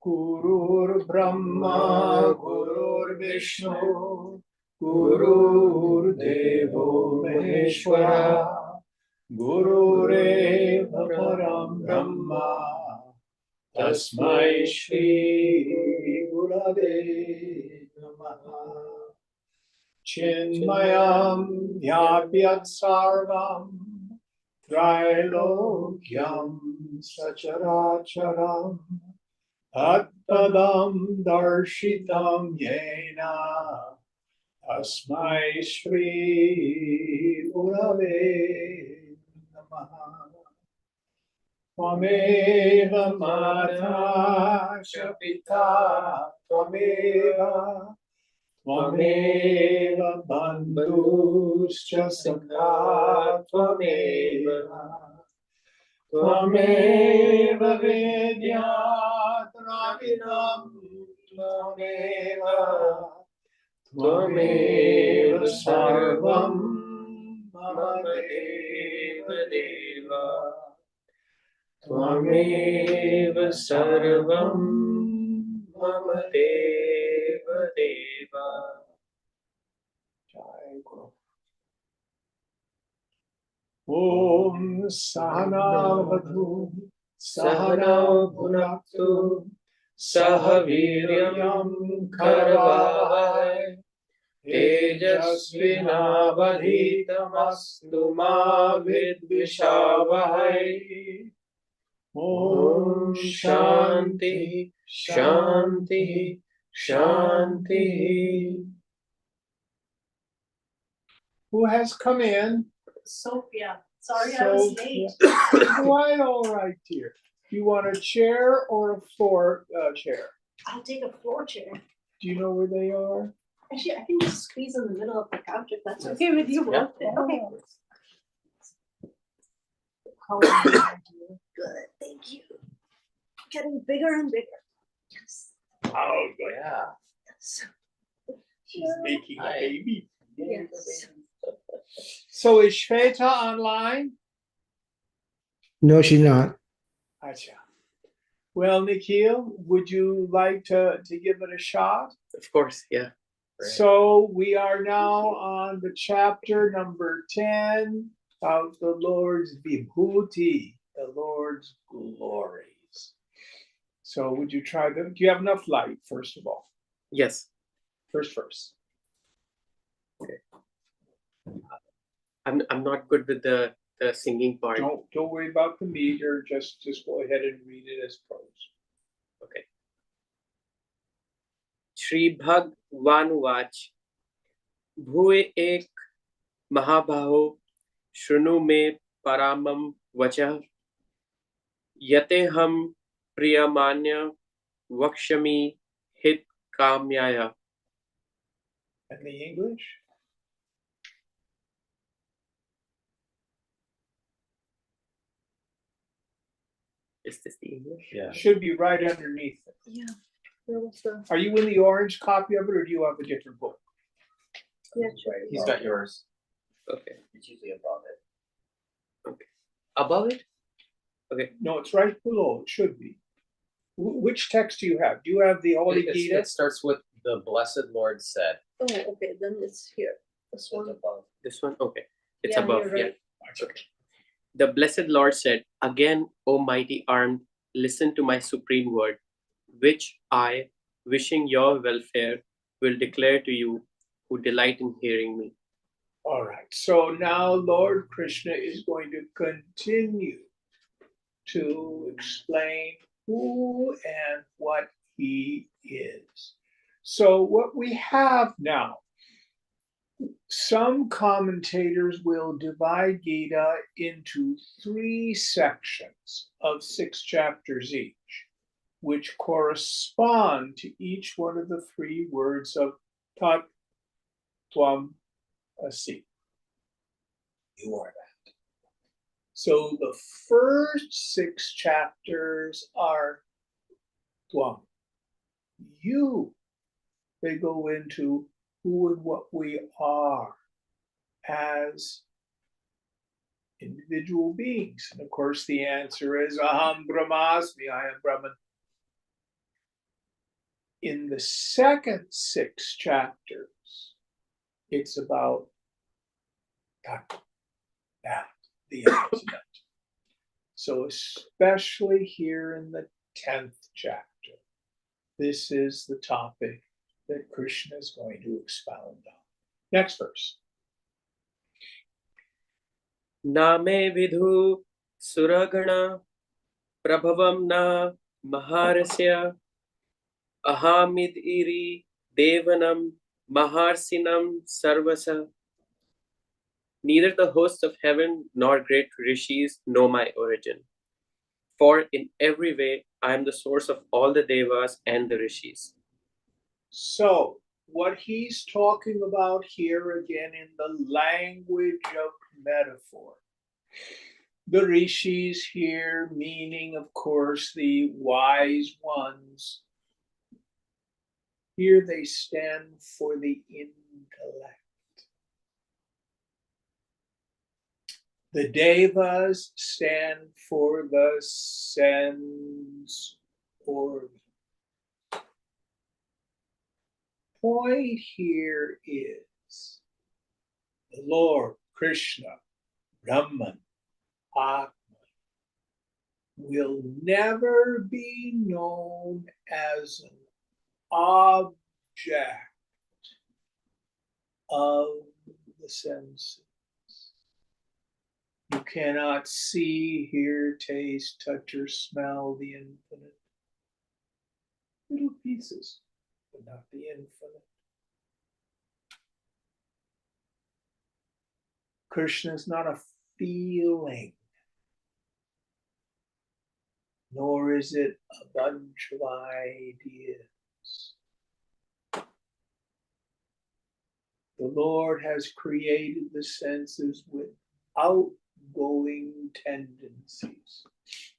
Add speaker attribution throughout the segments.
Speaker 1: Gurur Brahma, Gurur Vishnu, Gurur Devo Maheshwara, Gurureva Param Brahma, Tasmai Shri Gurave Namaha. Chinmayam Vyapyat Sarvam Trilokyam Sacharacharam Atpadam Darshitam Yena Asmai Shri Gurave Namaha. Tvameva Mata cha Pita Tvameva Tvameva Bandhuscha Sakha Tvameva Tvameva Vidyat Ravinam Tvameva Tvameva Sarvam Mama Deva Deva Tvameva Sarvam Mama Deva Deva. Jai Guru. Om Sahana Vadhu Sahana Bhunaktu Sahaviryam Karavavai Tejasvinavadhitamastu ma vidvishavahai. Om Shanti Shanti Shanti. Who has come in?
Speaker 2: Sophia. Sorry I was late.
Speaker 1: Quite all right, dear. You want a chair or a floor chair?
Speaker 2: I'll take a floor chair.
Speaker 1: Do you know where they are?
Speaker 2: Actually, I can just squeeze in the middle of the couch if that's okay with you.
Speaker 1: Yeah.
Speaker 2: Okay. Good, thank you. Getting bigger and bigger. Yes.
Speaker 1: Oh, yeah.
Speaker 2: Yes.
Speaker 1: She's making a baby.
Speaker 2: Yes.
Speaker 1: So is Shweta online?
Speaker 3: No, she's not.
Speaker 1: Acha. Well, Nikhil, would you like to give it a shot?
Speaker 4: Of course, yeah.
Speaker 1: So we are now on the chapter number 10 of the Lord's Vibhuti, the Lord's glories. So would you try them? Do you have enough light, first of all?
Speaker 4: Yes.
Speaker 1: First verse.
Speaker 4: Okay. I'm not good with the singing part.
Speaker 1: Don't worry about the meter, just go ahead and read it as prose.
Speaker 4: Okay. Shri Bhagwanuvach Bhuve ek Mahabhaho Shrunu me paramam vachah Yate ham priyamanya vakshami hit kamyaya.
Speaker 1: And the English?
Speaker 4: Is this the English?
Speaker 1: Yeah. Should be right underneath it.
Speaker 2: Yeah. Where was the?
Speaker 1: Are you in the orange copy of it, or do you have a different book?
Speaker 2: Yeah, sure.
Speaker 5: He's got yours.
Speaker 4: Okay.
Speaker 5: It's usually above it.
Speaker 4: Okay. Above it? Okay.
Speaker 1: No, it's right below. It should be. Which text do you have? Do you have the Holy Gita?
Speaker 5: It starts with the Blessed Lord said.
Speaker 2: Oh, okay. Then it's here. This one.
Speaker 5: Above.
Speaker 4: This one? Okay. It's
Speaker 2: Yeah,
Speaker 4: above.
Speaker 2: you're right.
Speaker 4: Yeah. Okay. The Blessed Lord said, "Again, O mighty armed, listen to my supreme word, which I, wishing your welfare, will declare to you who delight in hearing me."
Speaker 1: All right. So now Lord Krishna is going to continue to explain who and what he is. So what we have now Some commentators will divide Gita into 3 sections of 6 chapters each, which correspond to each one of the 3 words of Tat, Tvam, Asi. You are that. So the first 6 chapters are Tvam. You. They go into who and what we are as individual beings. And of course, the answer is Aham Brahmasmi, I am Brahman. In the second 6 chapters, it's about that, the ultimate. So, especially here in the 10th chapter, this is the topic that Krishna is going to expound on. Next verse.
Speaker 4: Name vidhu suragana prabhavam na maharasya ahamid iri devanam maharsinam sarvasa. Neither the hosts of heaven nor great rishis know my origin. For in every way I am the source of all the devas and the rishis.
Speaker 1: So, what he's talking about here again in the language of metaphor. The rishis here, meaning, of course, the wise ones. Here they stand for the intellect. The devas stand for the sense organ. Point here is the Lord, Krishna, Brahman, Atman, will never be known as an object of the senses. You cannot see, hear, taste, touch, or smell the infinite. Little pieces, but not the infinite. Krishna is not a feeling, nor is it a bunch of ideas. The Lord has created the senses with outgoing tendencies,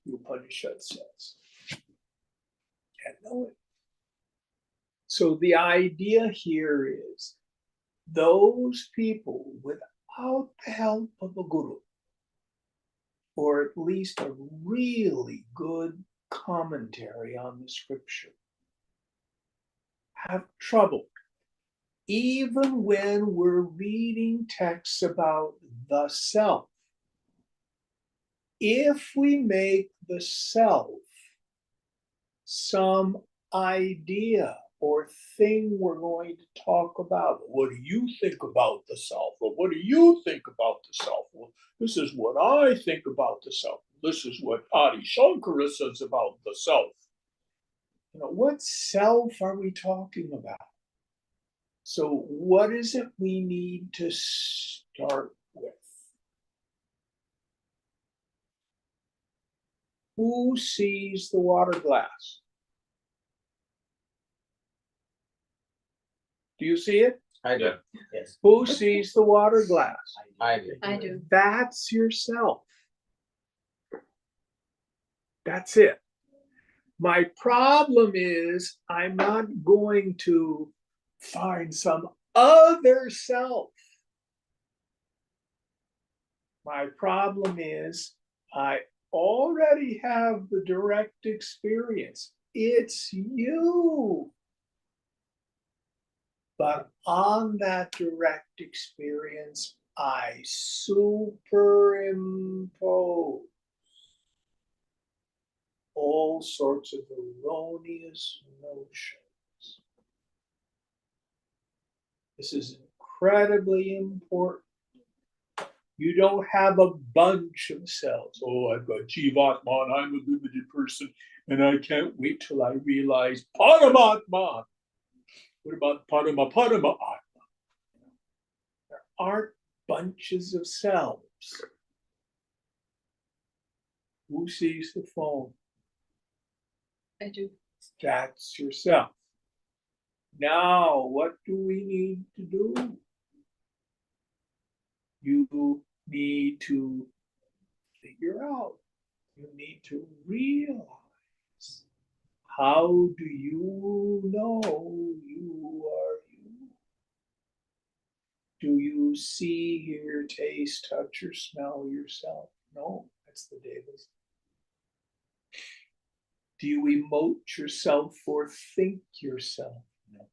Speaker 1: the Upanishad says. Can't know it. So the idea here is those people without the help of a guru, or at least a really good commentary on the scripture, have trouble. Even when we're reading texts about the self, if we make the self some idea or thing we're going to talk about, what do you think about the self? Well, what do you think about the self? Well, this is what I think about the self. This is what Adi Shankara says about the self. What self are we talking about? So what is it we need to start with? Who sees the water glass? Do you see it?
Speaker 5: I do. Yes.
Speaker 1: Who sees the water glass?
Speaker 5: I do.
Speaker 2: I do.
Speaker 1: That's yourself. That's it. My problem is I'm not going to find some other self. My problem is I already have the direct experience. It's you. But on that direct experience, I superimpose all sorts of erroneous notions. This is incredibly important. You don't have a bunch of cells. Oh, I've got Jivatma and I'm a limited person and I can't wait till I realize Paramatma. What about Parama Atma? aren't bunches of selves. Who sees the phone?
Speaker 2: I do.
Speaker 1: That's yourself. Now, what do we need to do? You need to figure out, you need to realize, how do you know you are you? Do you see, hear, taste, touch, or smell yourself? No, that's the devil's. Do you emote yourself or think yourself? No.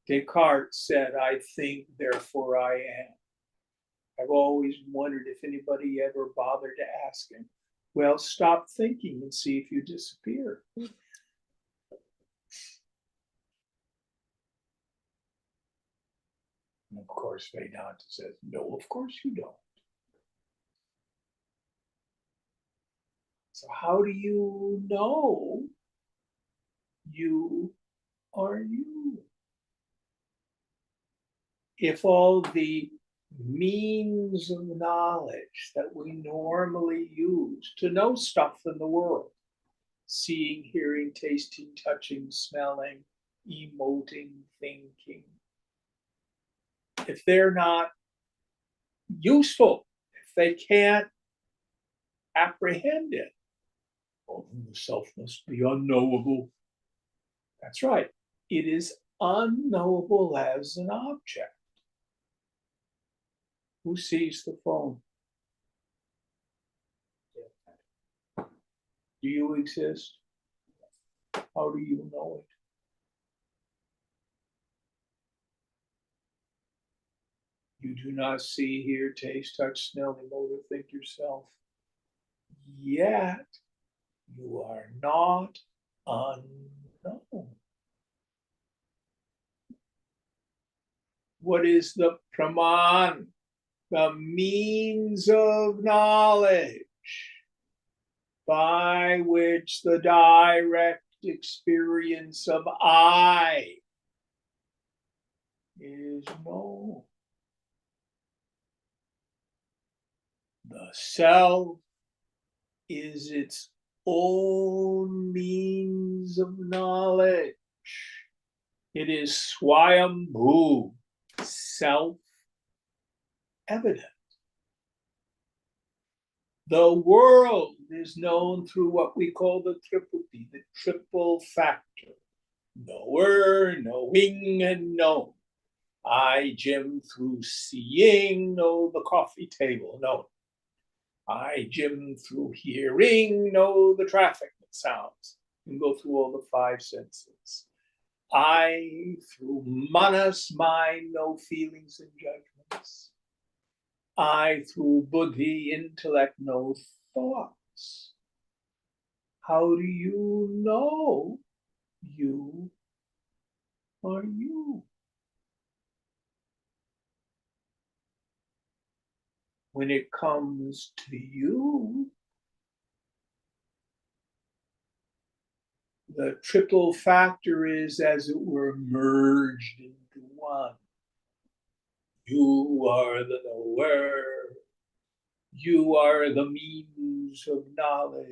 Speaker 1: Descartes said, I think, therefore I am. I've always wondered if anybody ever bothered to ask him, well, stop thinking and see if you disappear. And of course, Vedanta says, no, of course you don't. So how do you know you are you? If all the means of knowledge that we normally use to know stuff in the world, seeing, hearing, tasting, touching, smelling, emoting, thinking, if they're not useful, if they can't apprehend it, oh, the self must be unknowable. That's right. It is unknowable as an object. Who sees the phone? Do you exist? How do you know it? You do not see, hear, taste, touch, smell, emote, or think yourself. Yet you are not unknown. What is the praman? The means of knowledge by which the direct experience of I is known. The self is its own means of knowledge. It is swayambhu, self-evident. The world is known through what we call the triplicity, the triple factor. Knower, knowing, and known. I, Jim, through seeing, know the coffee table, no. I, Jim, through hearing, know the traffic sounds. You can go through all the five senses. I, through manas, mind, know feelings and judgments. I, through buddhi, intellect, know thoughts. How do you know you are you? When it comes to you, the triple factor is, as it were, merged into one. You are the knower. You are the means of knowledge.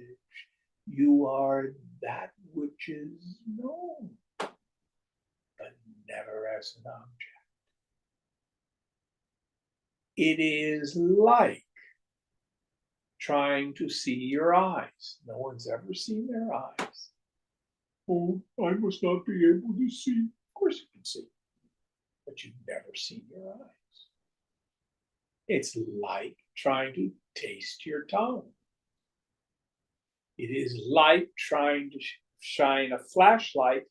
Speaker 1: You are that which is known, but never as an object. It is like trying to see your eyes. No one's ever seen their eyes. Oh, I must not be able to see. Of course you can see, but you've never seen your eyes. It's like trying to taste your tongue. It is like trying to shine a flashlight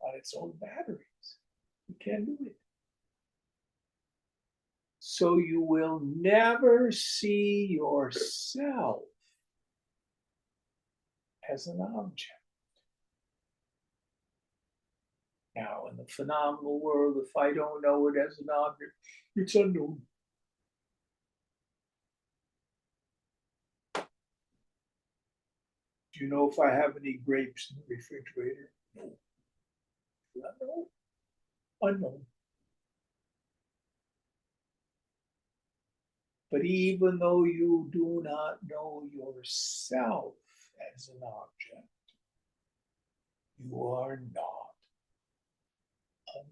Speaker 1: on its own batteries. You can't do it. So you will never see yourself as an object. Now, in the phenomenal world, if I don't know it as an object, it's unknown. Do you know if I have any grapes in the refrigerator? No. Unknown. Unknown. But even though you do not know yourself as an object, you are not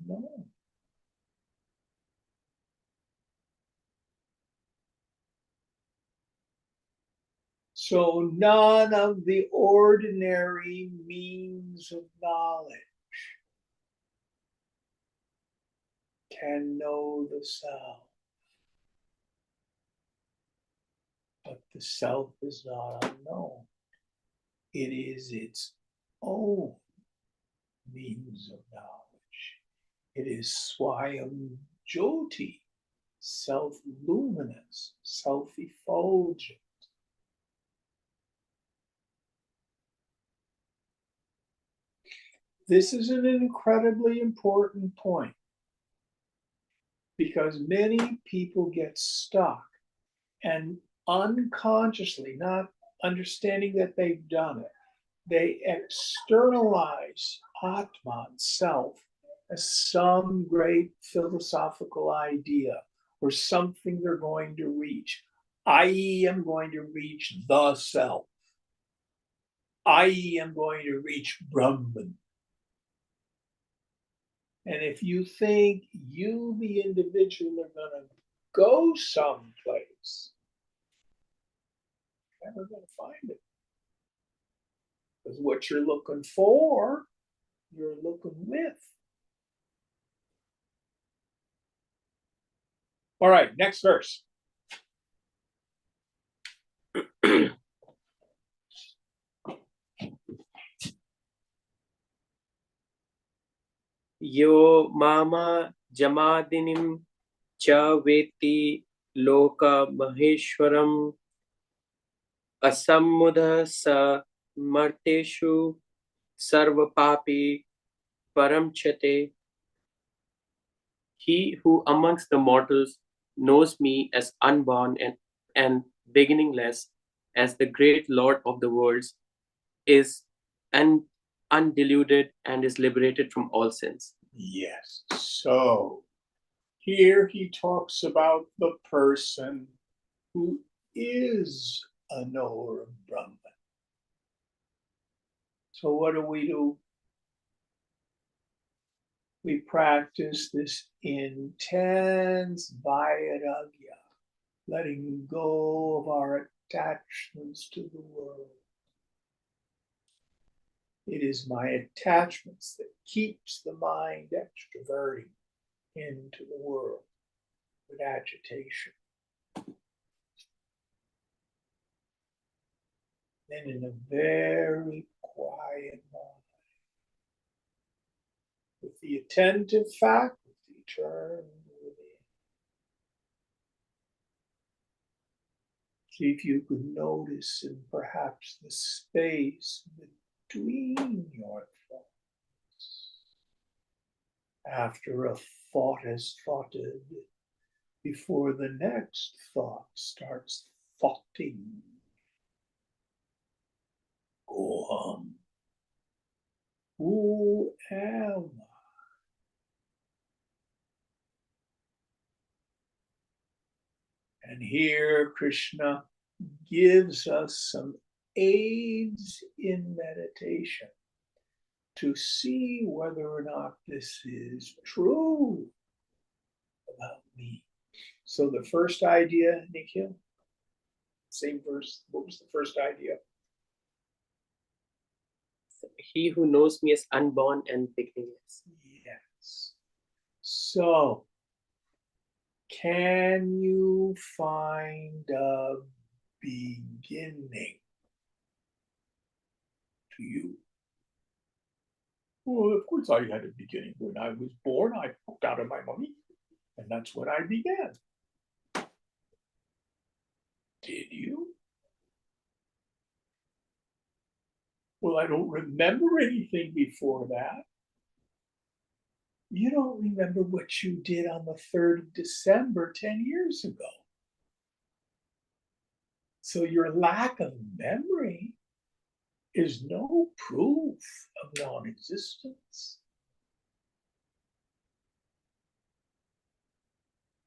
Speaker 1: unknown. So none of the ordinary means of knowledge can know the self. But the self is not unknown. It is its own means of knowledge. It is Swayam Jyoti, self-luminous, self-effulgent. This is an incredibly important point because many people get stuck and unconsciously, not understanding that they've done it, they externalize Atman, self, as some great philosophical idea or something they're going to reach. I am going to reach the self. I am going to reach Brahman. And if you think you, the individual, are going to go someplace, you're never going to find it. Because what you're looking for, you're looking with. All right, next verse.
Speaker 4: Yo mama jamadinim cha veti loka maheshwaram asammudha sa marteshu sarvapapi paramchate. He who amongst the mortals knows me as unborn and beginningless, as the great Lord of the worlds, is undiluted and is liberated from all sins.
Speaker 1: Yes. So here he talks about the person who is a knower of Brahman. So what do? We practice this intense vairagya, letting go of our attachments to the world. It is my attachments that keeps the mind extroverting into the world with agitation. Then in a very quiet moment, with the attentive faculty turned within, see if you could notice in perhaps the space between your thoughts. After a thought has thoughted, before the next thought starts thoughting. Goham. Who am I? And here Krishna gives us some aids in meditation to see whether or not this is true about me. So the first idea, Nikhil, same verse. What was the first idea?
Speaker 4: He who knows me as unborn and beginningless.
Speaker 1: Yes. So, can you find a beginning to you? Well, of course I had a beginning. When I was born, I popped out of my mummy, and that's when I began. Did you? Well, I don't remember anything before that. You don't remember what you did on the 3rd of December 10 years ago. So your lack of memory is no proof of non-existence.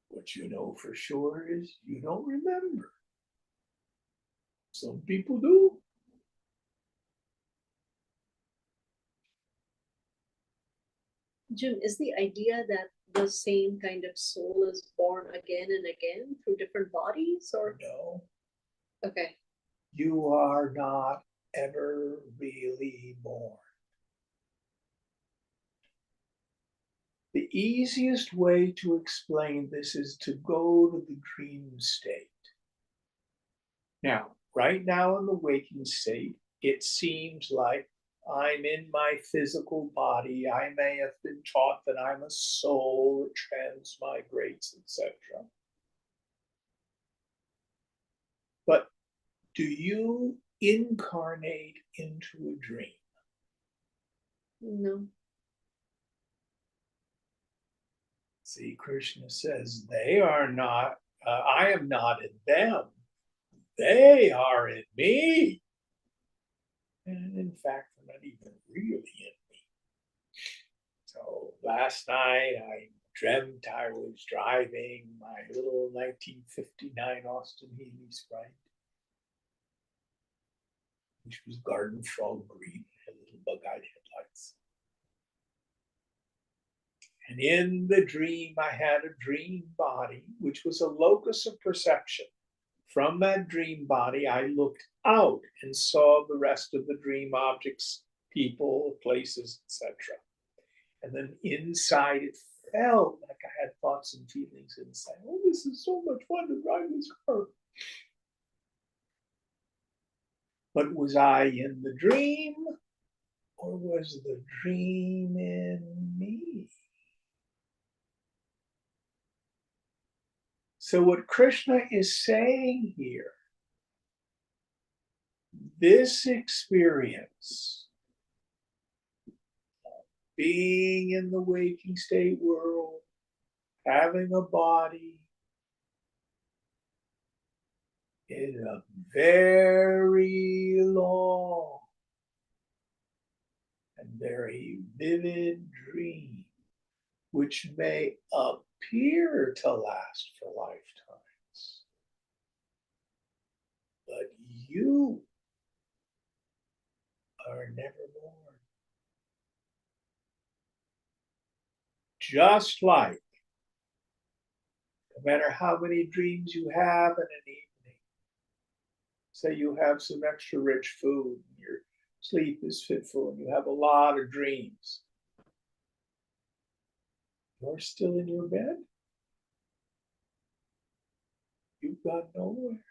Speaker 1: What What you know for sure is you don't remember. Some people do.
Speaker 2: Jim, is the idea that the same kind of soul is born again and again through different bodies, or
Speaker 1: No,
Speaker 2: okay?
Speaker 1: you are not ever really born. The easiest way to explain this is to go to the dream state. Now, right now in the waking state, it seems like I'm in my physical body. I may have been taught that I'm a soul that transmigrates, etc. But do you incarnate into a dream?
Speaker 2: No.
Speaker 1: See, Krishna says, they are not, I am not in them. They are in me. And in fact, they're not even really in me. So last night I dreamt I was driving my little 1959 Austin Healey Sprite, which was garden frog green, had little bug-eyed headlights. And in the dream, I had a dream body, which was a locus of perception. From that dream body, I looked out and saw the rest of the dream objects, people, places, etc. And then inside, it felt like I had thoughts and feelings inside. Oh, this is so much fun to drive this car. But was I in the dream, or was the dream in me? So what Krishna is saying here, this experience, being in the waking state world, having a body, is a very long and very vivid dream, which may appear to last for lifetimes. But you are never born. Just like, no matter how many dreams you have in an evening, say you have some extra rich food, and your sleep is fitful, and you have a lot of dreams, you're still in your bed. You've gone nowhere.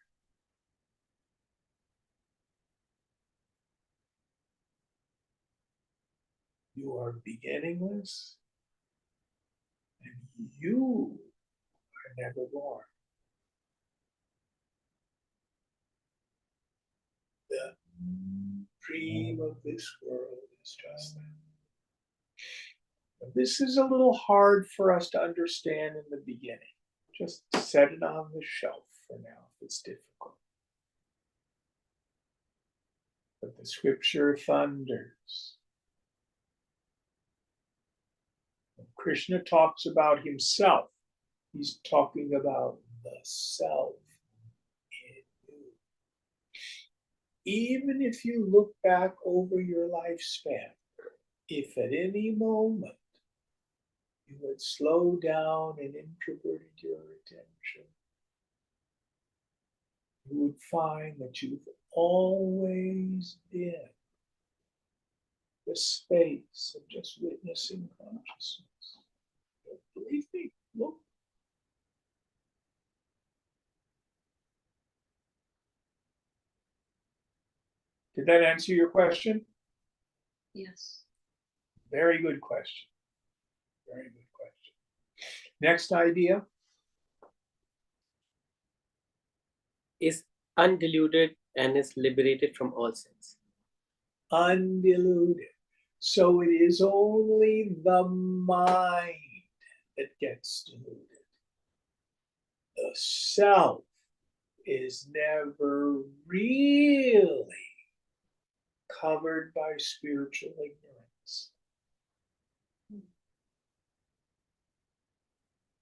Speaker 1: You are beginningless, and you are never born. The dream of this world is just that. But this is a little hard for us to understand in the beginning. Just set it on the shelf for now if it's difficult. But the scripture thunders. When Krishna talks about himself, he's talking about the self in you. Even if you look back over your lifespan, if at any moment you had slowed down and introverted your attention, you would find that you've always been the space of just witnessing consciousness. Don't believe me? Look. Did that answer your question?
Speaker 2: Yes.
Speaker 1: Very good question. Very good question. Next idea.
Speaker 4: Is undiluted and is liberated from all sins.
Speaker 1: Undiluted. So it is only the mind that gets diluted. The self is never really covered by spiritual ignorance.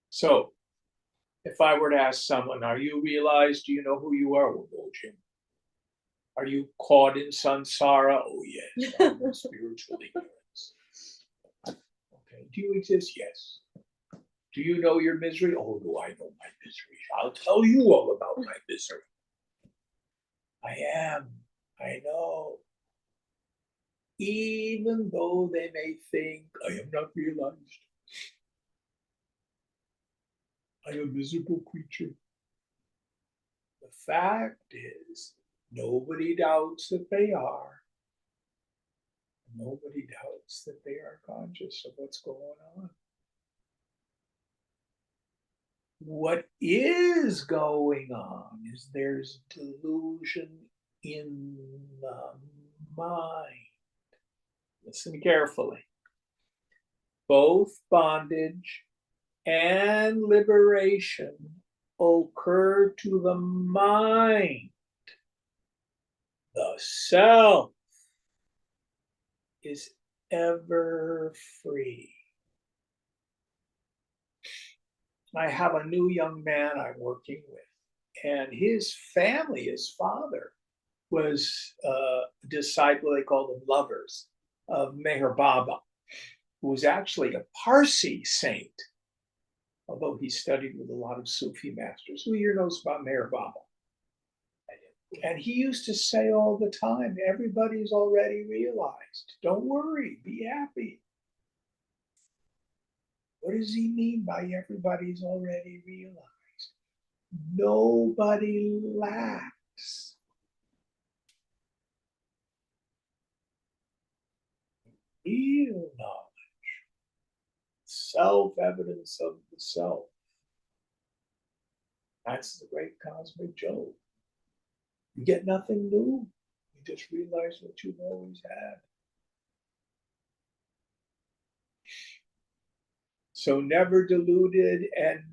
Speaker 1: So If I were to ask someone, are you realized, do you know who you are? Well, no, Jim. Are you caught in samsara? Oh, yes, I'm in spiritual ignorance. Okay, do you exist? Yes. Do you know your misery? Oh, do I know my misery? I'll tell you all about my misery. I know. Even though they may think I am not realized, I am a miserable creature. The fact is, nobody doubts that they are. Nobody doubts that they are conscious of what's going on. What is going on is there's delusion in the mind. Listen carefully. Both bondage and liberation occur to the mind. The self is ever free. I have a new young man I'm working with, and his family, his father, was a disciple, they called them lovers, of Meher Baba, who was actually a Parsi saint, although he studied with a lot of Sufi masters. Who here knows about Meher Baba? And he used to say all the time, everybody's already realized. Don't worry, be happy. What does he mean by everybody's already realized? Nobody lacks. Real knowledge, self-evidence of the self. That's the great cosmic joke. You get nothing new. You just realize what you've always had. So never deluded and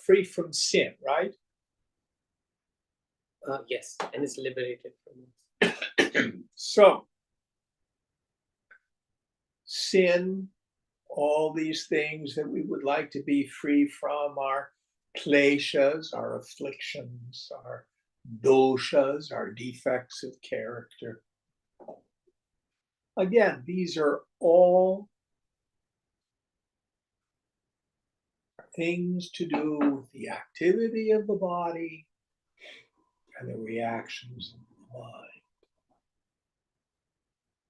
Speaker 1: free from sin, right?
Speaker 4: Yes, and is liberated from it.
Speaker 1: So sin, all these things that we would like to be free from, our kleshas, our afflictions, our doshas, our defects of character. Again, these are all things to do with the activity of the body and the reactions of the mind.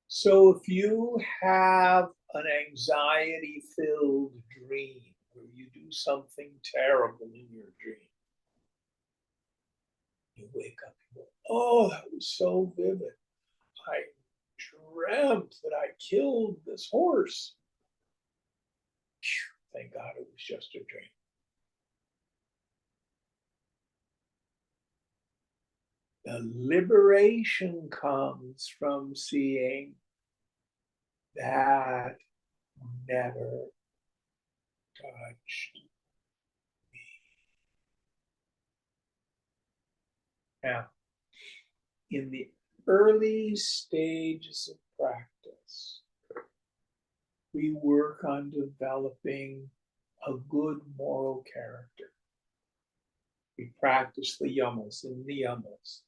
Speaker 1: So if you have an anxiety-filled dream where you do something terrible in your dream, you wake up and go, oh, that was so vivid. I dreamt that I killed this horse. Thank God it was just a dream. The liberation comes from seeing that never touched me. Now, in the early stages of practice, we work on developing a good moral character. We practice the yamas and niyamas,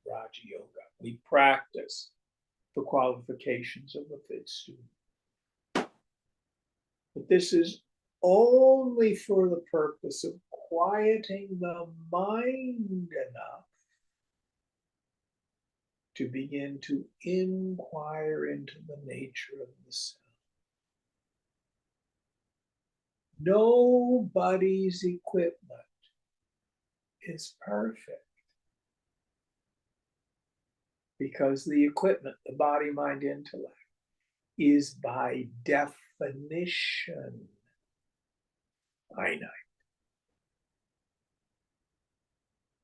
Speaker 1: Raja Yoga. We practice the qualifications of a fit student. But this is only for the purpose of quieting the mind enough to begin to inquire into the nature of the self. Nobody's equipment is perfect, because the equipment, the body, mind, intellect, is by definition finite.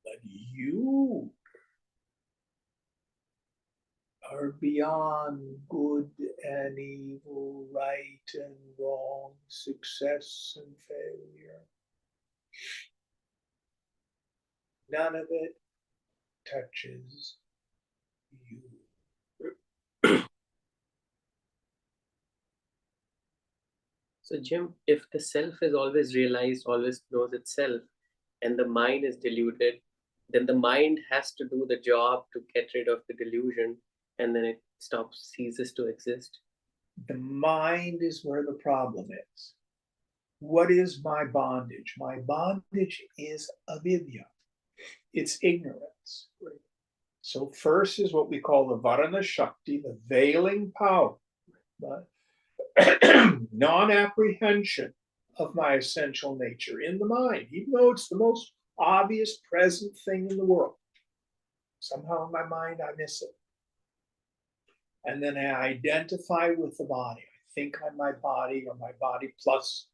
Speaker 1: But you are beyond good and evil, right and wrong, success and failure. None of it touches you.
Speaker 4: So, Jim, if the self is always realized, always knows itself, and the mind is deluded, then the mind has to do the job to get rid of the delusion, and then it stops, ceases to exist.
Speaker 1: The mind is where the problem is. What is my bondage? My bondage is avidya. It's ignorance. So first is what we call the varana shakti, the veiling power, the non-apprehension of my essential nature in the mind, even though it's the most obvious present thing in the world. Somehow in my mind, I miss it. And then I identify with the body. I think I'm my body, or my body plus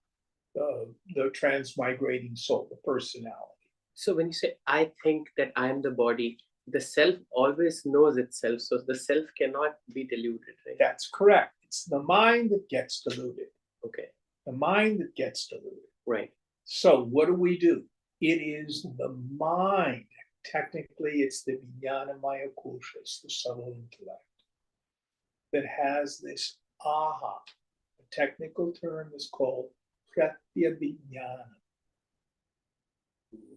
Speaker 1: the transmigrating soul, the personality.
Speaker 4: So, when you say, I think that I am the body, the self always knows itself, so the self cannot be deluded, right?
Speaker 1: That's correct. It's the mind that gets deluded.
Speaker 4: Okay,
Speaker 1: The mind that gets deluded.
Speaker 4: right.
Speaker 1: So what do? It is the mind. Technically, it's the vijnanamaya kosha, it's the subtle intellect, that has this aha. The technical term is called pratyabhijnana,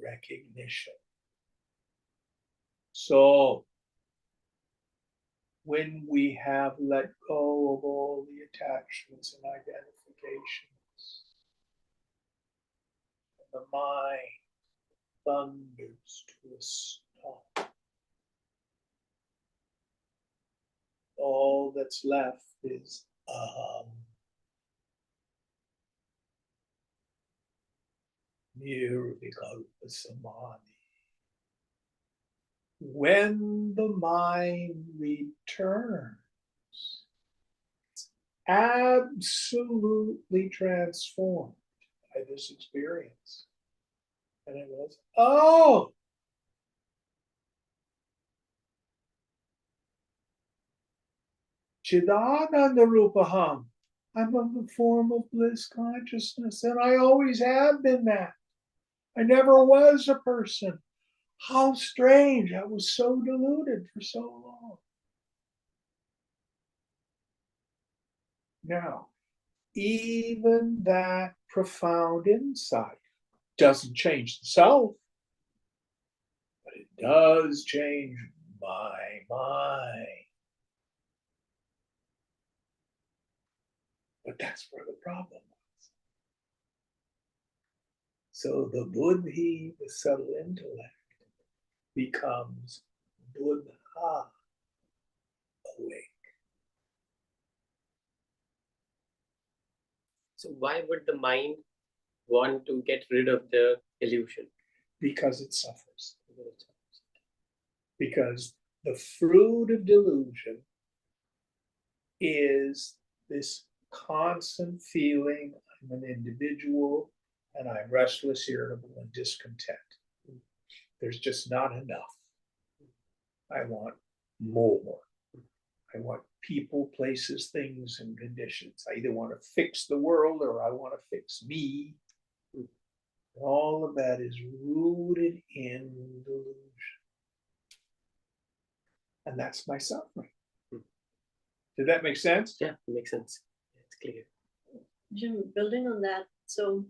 Speaker 1: recognition. So when we have let go of all the attachments and identifications, the mind thunders to a stop. All that's left is nirvikalpa samadhi. When the mind returns, it's absolutely transformed by this experience. And it was, oh, Chidananda Rupaham. I'm of the form of bliss consciousness, and I always have been that. I never was a person. How strange. I was so deluded for so long. Now, even that profound insight doesn't change the self, but it does change my mind. But that's where the problem was. So the buddhi, the subtle intellect, becomes buddha, awake.
Speaker 4: So, why would the mind want to get rid of the illusion?
Speaker 1: Because it suffers. Because the fruit of delusion is this constant feeling I'm an individual and I'm restless, irritable, and discontent. There's just not enough. I want more. I want people, places, things, and conditions. I either want to fix the world or I want to fix me. All of that is rooted in delusion. And that's my suffering. Did that make sense?
Speaker 4: Yeah, it makes sense. It's clear.
Speaker 2: Jim, building on that, so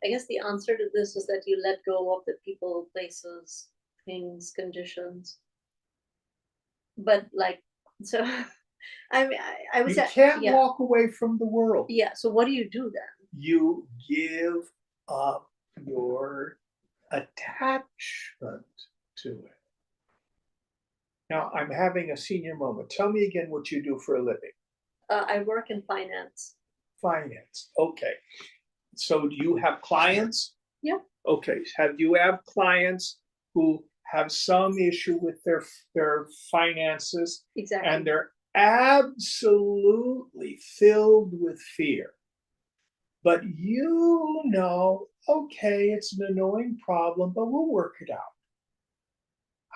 Speaker 2: I guess the answer to this is that you let go of the people, places, things, conditions. But like, so I mean, I would
Speaker 1: You
Speaker 2: say,
Speaker 1: can't
Speaker 2: yeah,
Speaker 1: walk away from the world.
Speaker 2: yeah. So what do you do then?
Speaker 1: You give up your attachment to it. Now, I'm having a senior moment. Tell me again what you do for a living.
Speaker 2: I work in finance.
Speaker 1: Finance. Okay. So do you have clients?
Speaker 2: Yeah.
Speaker 1: Okay. Have you have clients who have some issue with their finances
Speaker 2: Exactly.
Speaker 1: and they're absolutely filled with fear? But you know, okay, it's an annoying problem, but we'll work it out.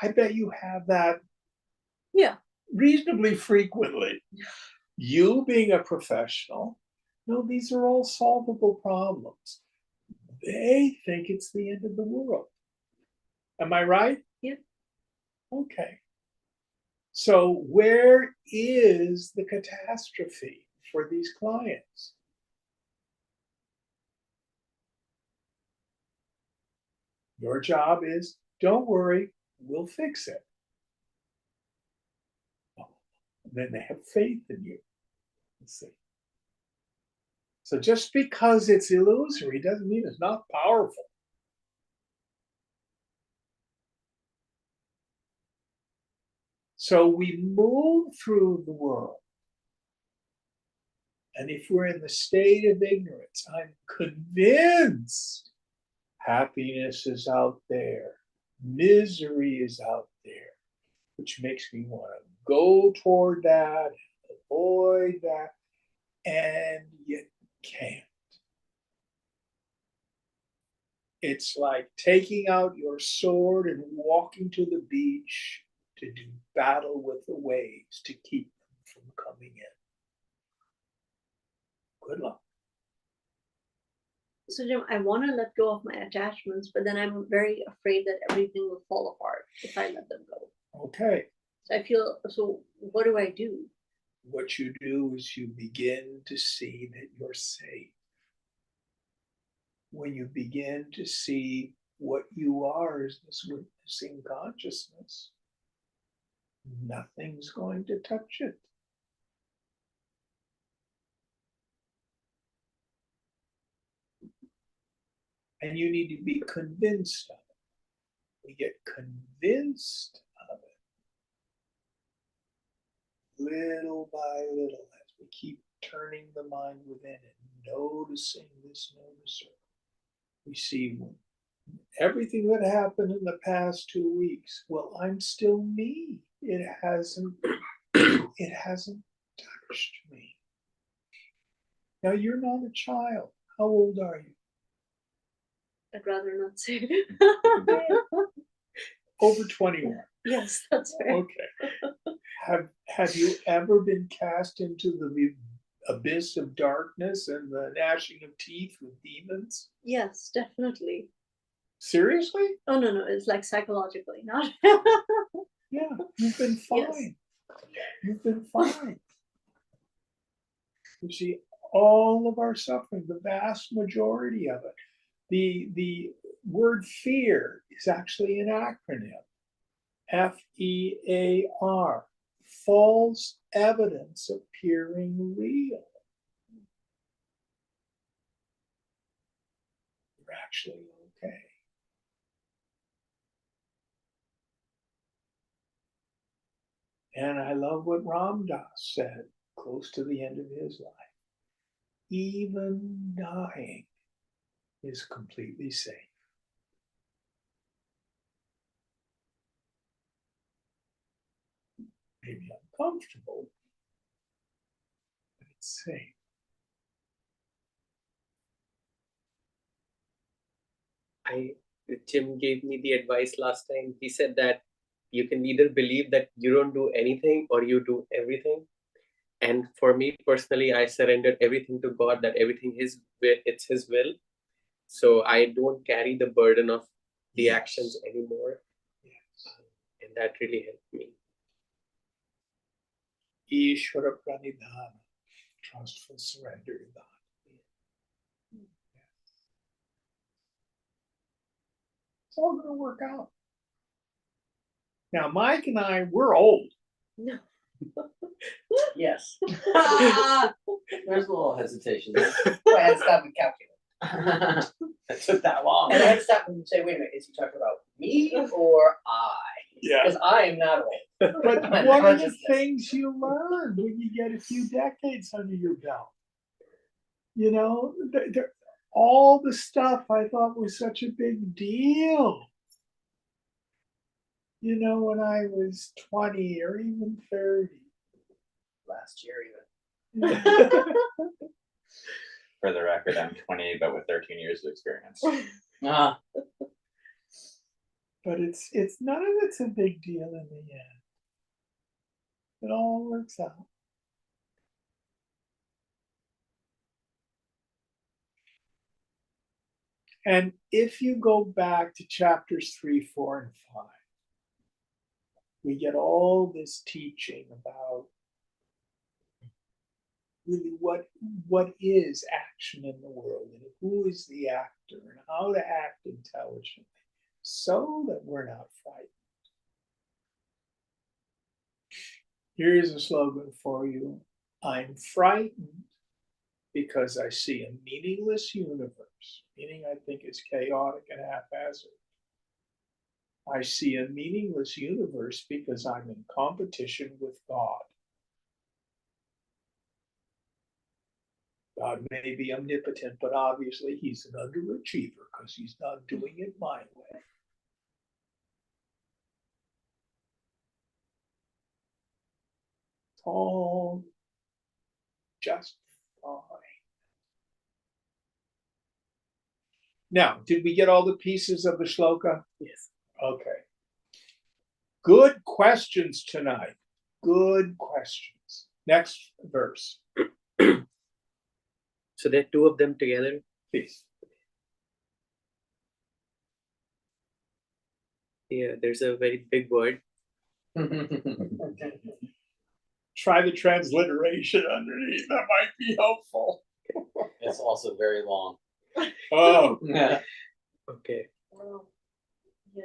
Speaker 1: I bet you have that
Speaker 2: Yeah.
Speaker 1: reasonably frequently. You being a professional, no, these are all solvable problems. They think it's the end of the world. Am I right?
Speaker 2: Yeah.
Speaker 1: Okay. So where is the catastrophe for these clients? Your job is, don't worry, we'll fix it. And then they have faith in you. Let's see. So just because it's illusory doesn't mean it's not powerful. So we move through the world. And if we're in the state of ignorance, I'm convinced happiness is out there, misery is out there, which makes me want to go toward that, avoid that, and you can't. It's like taking out your sword and walking to the beach to do battle with the waves to keep them from coming in. Good luck.
Speaker 2: So Jim, I want to let go of my attachments, but then I'm very afraid that everything will fall apart if I let them go.
Speaker 1: Okay.
Speaker 2: So I feel, so what do I do?
Speaker 1: What you do is you begin to see that you're safe. When you begin to see what you are as this witnessing consciousness, nothing's going to touch it. And you need to be convinced of it. We get convinced of it little by little as we keep turning the mind within and noticing this noticer. We see everything that happened in the past 2 weeks. Well, I'm still me. It hasn't touched me. Now you're not a child. How old are you?
Speaker 2: I'd rather not say.
Speaker 1: Over 21.
Speaker 2: Yes, that's right.
Speaker 1: Okay. Have you ever been cast into the abyss of darkness and the gnashing of teeth with demons?
Speaker 2: Yes, definitely.
Speaker 1: Seriously?
Speaker 2: Oh, no, it's like psychologically, not.
Speaker 1: Yeah, you've been fine.
Speaker 2: Yes.
Speaker 1: You've been fine. You see, all of our suffering, the vast majority of it, the word fear is actually an acronym. FEAR, false evidence appearing real. You're actually okay. And I love what Ram Dass said close to the end of his life. Even dying is completely safe. Maybe uncomfortable, but it's safe.
Speaker 4: Jim gave me the advice last time. He said that you can either believe that you don't do anything or you do everything. And for me personally, I surrendered everything to God, that everything it's His will. So I don't carry the burden of the actions anymore.
Speaker 1: Yes.
Speaker 4: And that really helped me.
Speaker 1: Ishvara Pranidhana, trustful surrender to God. It's all going to work out. Now, Mike and I, we're old.
Speaker 2: No.
Speaker 5: Yes. There's a little hesitation. I had to stop and calculate. It took that long. And I had to stop and say, wait a minute, is he talking about me or I?
Speaker 1: Yeah.
Speaker 5: Because I am not old.
Speaker 1: But
Speaker 5: My
Speaker 1: what are the
Speaker 5: consciousness.
Speaker 1: things you learn when you get a few decades under your belt? You know, all the stuff I thought was such a big deal. You know, when I was 20 or even 30.
Speaker 5: Last year even.
Speaker 6: For the record, I'm 20, but with 13 years of experience.
Speaker 5: Ah.
Speaker 1: But it's none of it's a big deal in the end. It all works out. And if you go back to chapters 3, 4, and 5, we get all this teaching about really what is action in the world and who is the actor and how to act intelligently. so that we're not frightened. Here's a slogan for you. I'm frightened because I see a meaningless universe, meaning I think it's chaotic and haphazard. I see a meaningless universe because I'm in competition with God. God may be omnipotent, but obviously he's an underachiever because he's not doing it my way. It's all just fine. Now, did we get all the pieces of the shloka?
Speaker 4: Yes.
Speaker 1: Okay. Good questions tonight. Good questions. Next verse,
Speaker 4: So there are two of them together.
Speaker 1: please.
Speaker 4: Yeah, there's a very big word.
Speaker 1: Try the transliteration underneath. That might be helpful.
Speaker 5: It's also very long.
Speaker 1: Oh,
Speaker 4: Okay.
Speaker 2: Wow. Yeah.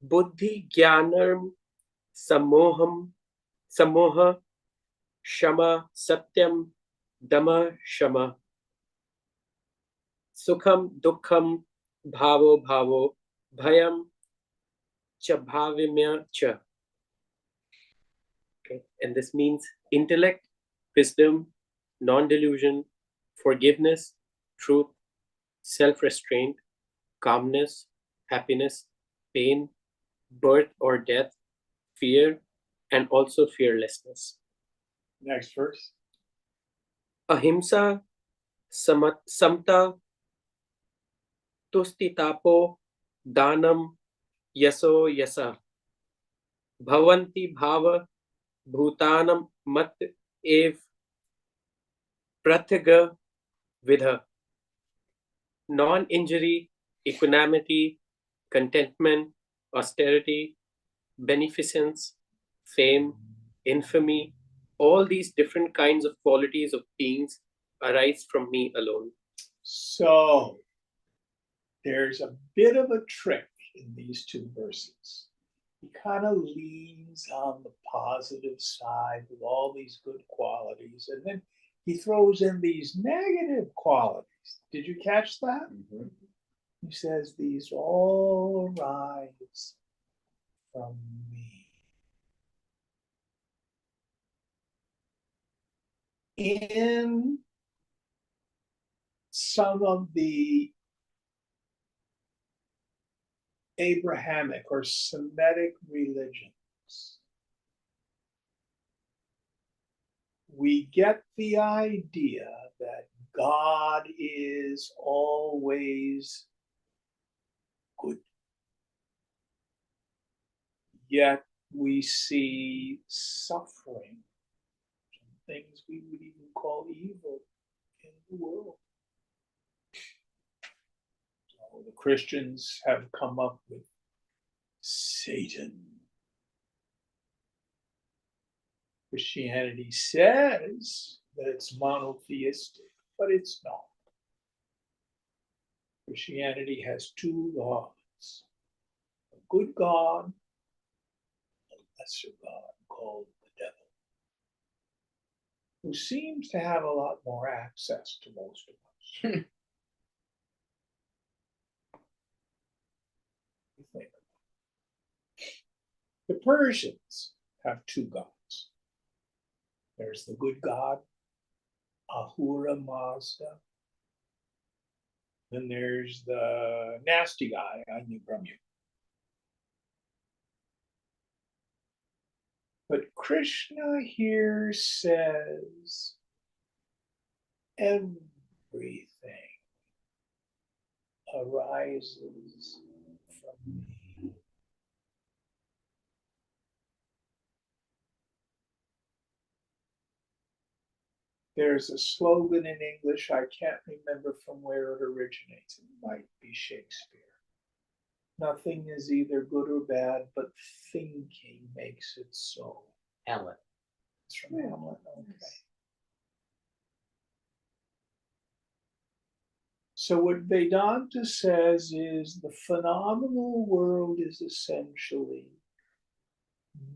Speaker 4: Buddhi Jnanam Samoha Shama Satyam Dama Shama Sukham Dukkham Bhavo Bhavo Bhayam Cha Bhavimya Cha. Okay, and this means intellect, wisdom, non-delusion, forgiveness, truth, self-restraint, calmness, happiness, pain, birth or death, fear, and also fearlessness.
Speaker 1: next verse.
Speaker 4: Ahimsa, samta, tustitapo, danam, yaso yasa, bhavanti bhava, bhutanam mat ev, pratyaga vidha. Non-injury, equanimity, contentment, austerity, beneficence, fame, infamy, all these different kinds of qualities of beings arise from me alone.
Speaker 1: So there's a bit of a trick in these two verses. He kind of leans on the positive side with all these good qualities, and then he throws in these negative qualities. Did you catch that? He says these all arise from me. In some of the Abrahamic or Semitic religions, we get the idea that God is always good. Yet we see suffering, things we would even call evil in the world. So the Christians have come up with Satan. Christianity says that it's monotheistic, but it's not. Christianity has two gods, a good God, a lesser God called the devil, who seems to have a lot more access to most of us. Think. The Persians have two gods. There's the good God, Ahura Mazda. Then there's the nasty guy, Anu Brahmu. But Krishna here says everything arises from me. There's a slogan in English, I can't remember from where it originates. It might be Shakespeare. Nothing is either good or bad, but thinking makes it so.
Speaker 5: Hamlet.
Speaker 1: It's from Hamlet, okay. So what Vedanta says is the phenomenal world is essentially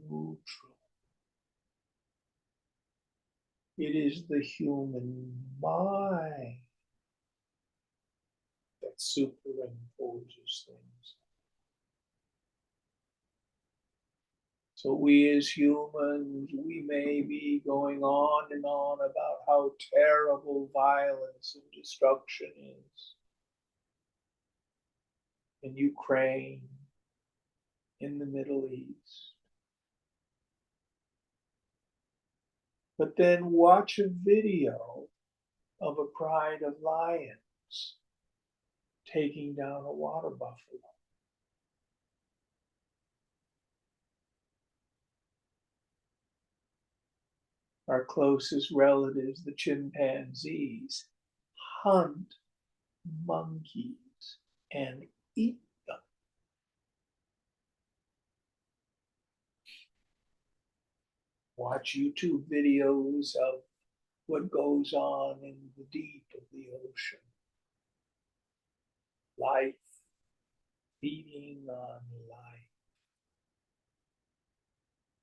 Speaker 1: neutral. It is the human mind that superimposes things. So we as humans, we may be going on and on about how terrible violence and destruction is in Ukraine, in the Middle East. But then watch a video of a pride of lions taking down a water buffalo. Our closest relatives, the chimpanzees, hunt monkeys and eat them. Watch YouTube videos of what goes on in the deep of the ocean. Life feeding on life,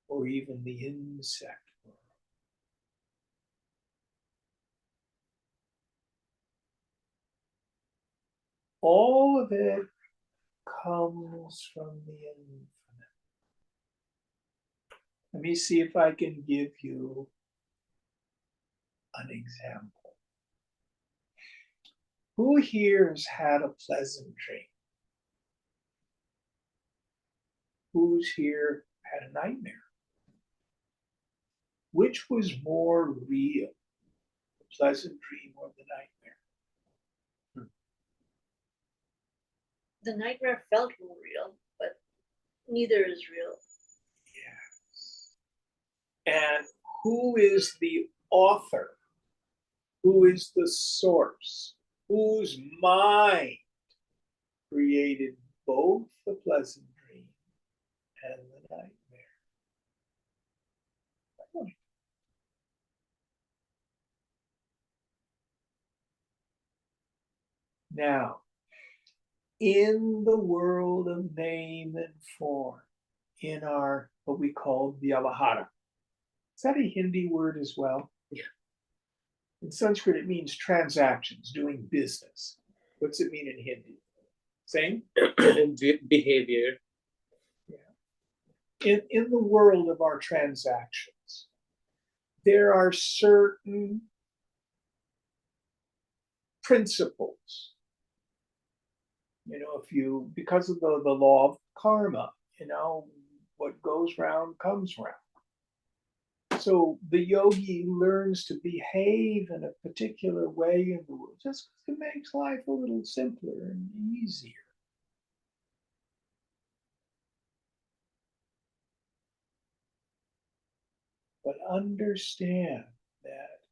Speaker 1: or even the insect world. All of it comes from the infinite. Let me see if I can give you an example. Who here has had a pleasant dream? Who's here had a nightmare? Which was more real, the pleasant dream or the nightmare?
Speaker 2: The nightmare felt more real, but neither is real.
Speaker 1: Yes. And who is the author? Who is the source? Whose mind created both the pleasant dream and the nightmare? Now, in the world of name and form, in our what we call Vyavahara. Is that a Hindi word as well?
Speaker 4: Yeah.
Speaker 1: In Sanskrit, it means transactions, doing business. What's it mean in Hindi? Same?
Speaker 4: Behavior.
Speaker 1: In the world of our transactions, there are certain principles. If you, because of the law of karma, what goes round comes round. So the yogi learns to behave in a particular way in the world just because it makes life a little simpler and easier. But understand that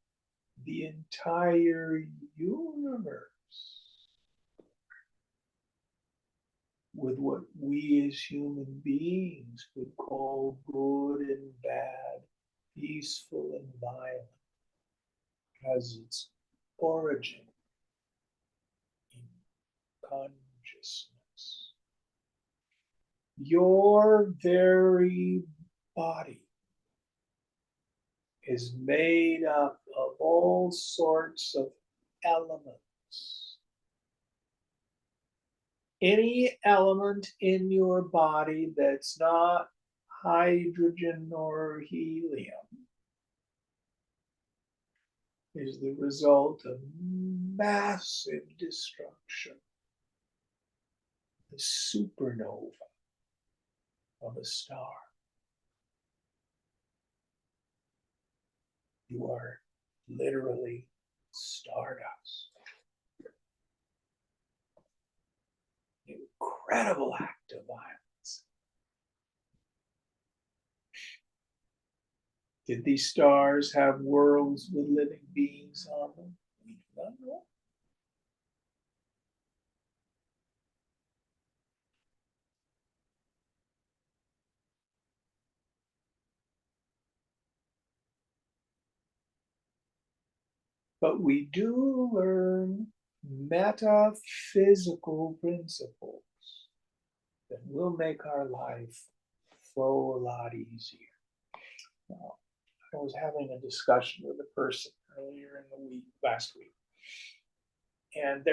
Speaker 1: the entire universe, with what we as human beings would call good and bad, peaceful and violent, has its origin in consciousness. Your very body is made up of all sorts of elements. Any element in your body that's not hydrogen or helium is the result of massive destruction, the supernova of a star. You are literally stardust. Incredible act of violence. Did these stars have worlds with living beings on them? We do not know. But we do learn metaphysical principles that will make our life flow a lot easier. Now, I was having a discussion with a person earlier in the week, last week, and they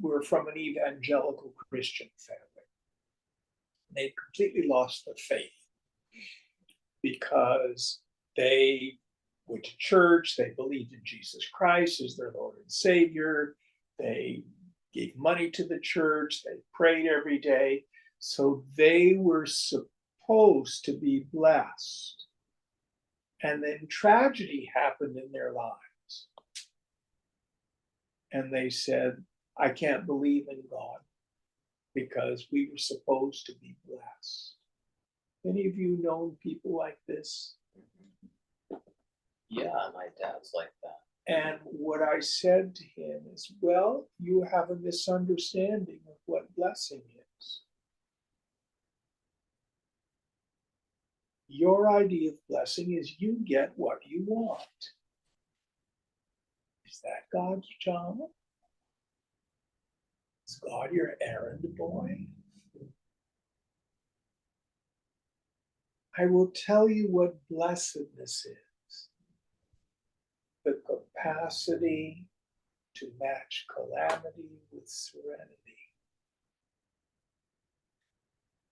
Speaker 1: were from an evangelical Christian family. They'd completely lost their faith because they went to church, they believed in Jesus Christ as their Lord and Savior, they gave money to the church, they prayed every day. So they were supposed to be blessed. And then tragedy happened in their lives. And they said, I can't believe in God because we were supposed to be blessed. Any of you known people like this?
Speaker 5: Yeah, my dad's like that.
Speaker 1: And what I said to him is, well, you have a misunderstanding of what blessing is. Your idea of blessing is you get what you want. Is that God's job? Is God your errand boy? I will tell you what blessedness is. The capacity to match calamity with serenity.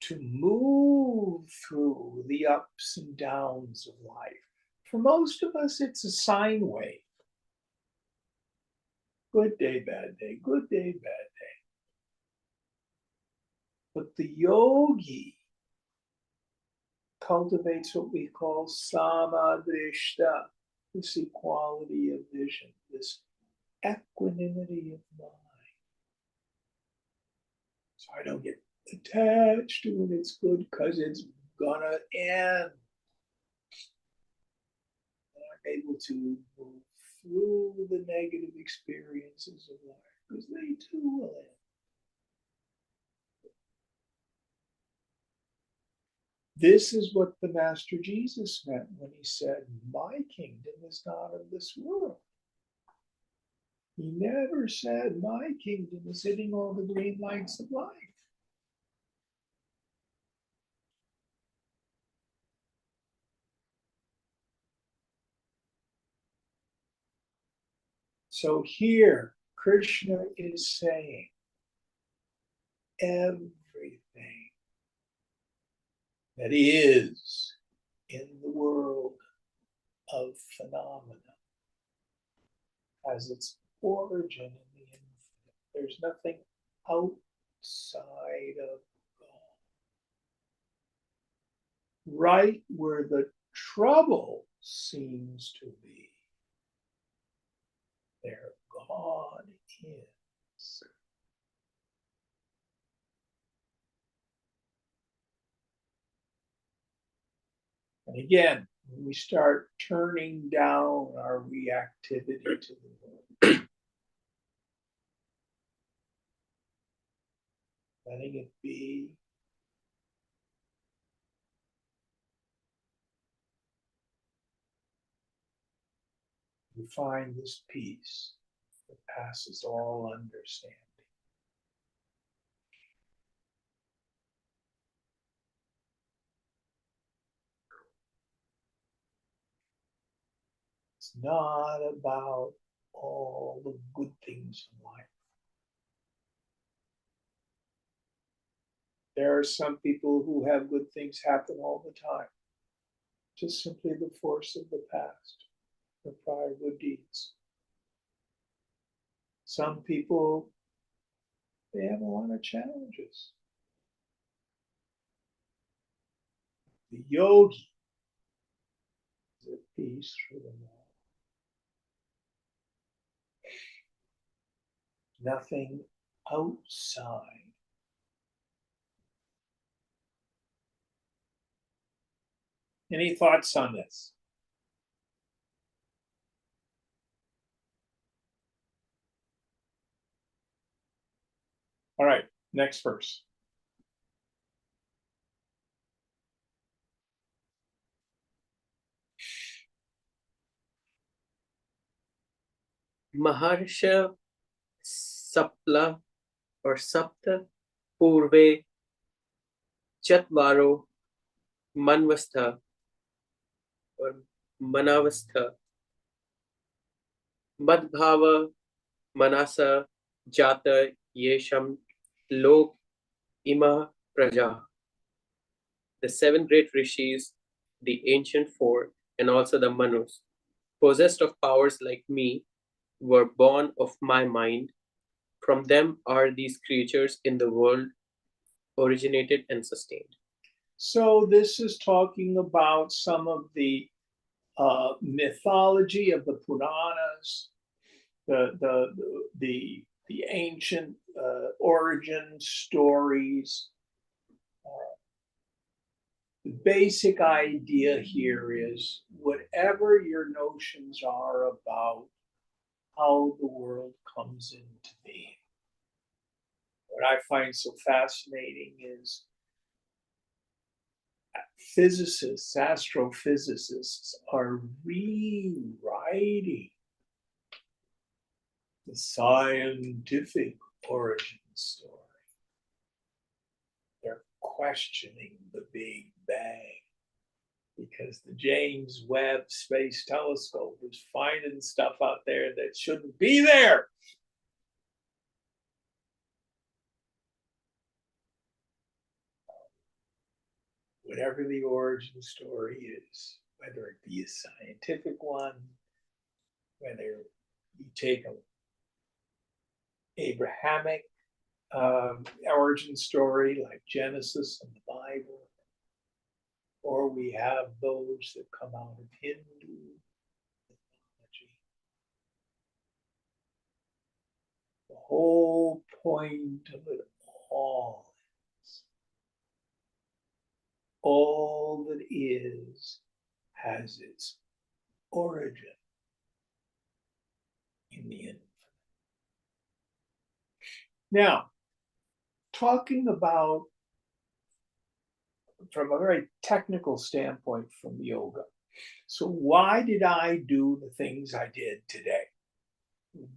Speaker 1: To move through the ups and downs of life. For most of us, it's a sine wave. Good day, bad day, good day, bad day. But the yogi cultivates what we call samadrishta, this equality of vision, this equanimity of mind. So I don't get attached to when it's good because it's gonna end. And I'm able to move through the negative experiences of life because they too will end. This is what the Master Jesus meant when he said, my kingdom is not of this world. He never said, my kingdom is hitting all the green lights of life. So here, Krishna is saying, everything that is in the world of phenomena has its origin in the infinite. There's nothing outside of God. Right where the trouble seems to be, there God is. And again, when we start turning down our reactivity to the world, letting it be, we find this peace that passes all understanding. It's not about all the good things in life. There are some people who have good things happen all the time. Just simply the force of the past, the prior good deeds. Some people, they have a lot of challenges. The yogi is at peace through them all. Nothing outside. Any thoughts on this? All right, next verse.
Speaker 4: Maharsha Sapla or Sapta Purve Chatvaro Manvastha or Manavastha Madbhava Manasa Jata Yesham Lok Ima Praja. The seven great rishis, the ancient four, and also the Manus, possessed of powers like me, were born of my mind. From them are these creatures in the world originated and sustained.
Speaker 1: So this is talking about some of the mythology of the Puranas, the ancient origin stories. The basic idea here is whatever your notions are about how the world comes into being. What I find so fascinating is physicists, astrophysicists are rewriting the scientific origin story. They're questioning the Big Bang because the James Webb Space Telescope is finding stuff out there that shouldn't be there. Whatever the origin story is, whether it be a scientific one, whether you take an Abrahamic origin story like Genesis and the Bible, or we have those that come out of Hindu mythology. The whole point of it all that is has its origin in the infinite. Now, talking about from a very technical standpoint from yoga. So why did I do the things I did today?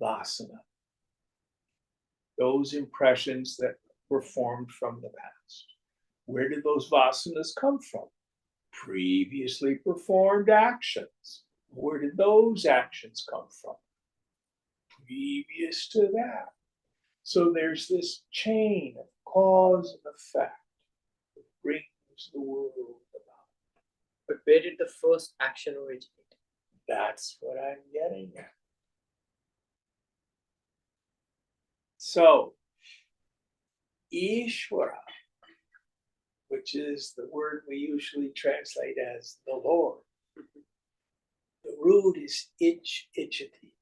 Speaker 1: Vasana. Those impressions that were formed from the past. Where did those vasanas come from? Previously performed actions. Where did those actions come from? Previous to that. So there's this chain of cause and effect that brings the world about.
Speaker 4: But where did the first action originate?
Speaker 1: That's what I'm getting at. So, Ishvara, which is the word we usually translate as the Lord, the root is ichati,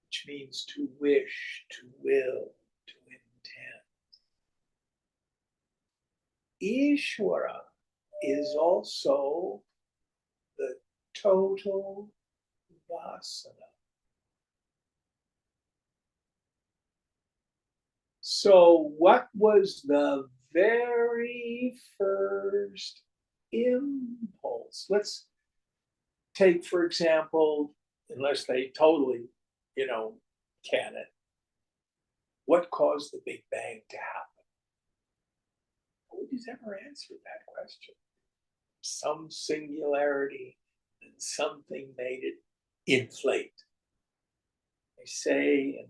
Speaker 1: which means to wish, to will, to intend. Ishvara is also the total vasana. So, what was the very first impulse? Let's take, for example, unless they totally, can it, what caused the Big Bang to happen? Nobody's ever answered that question. Some singularity and something made it inflate. They say in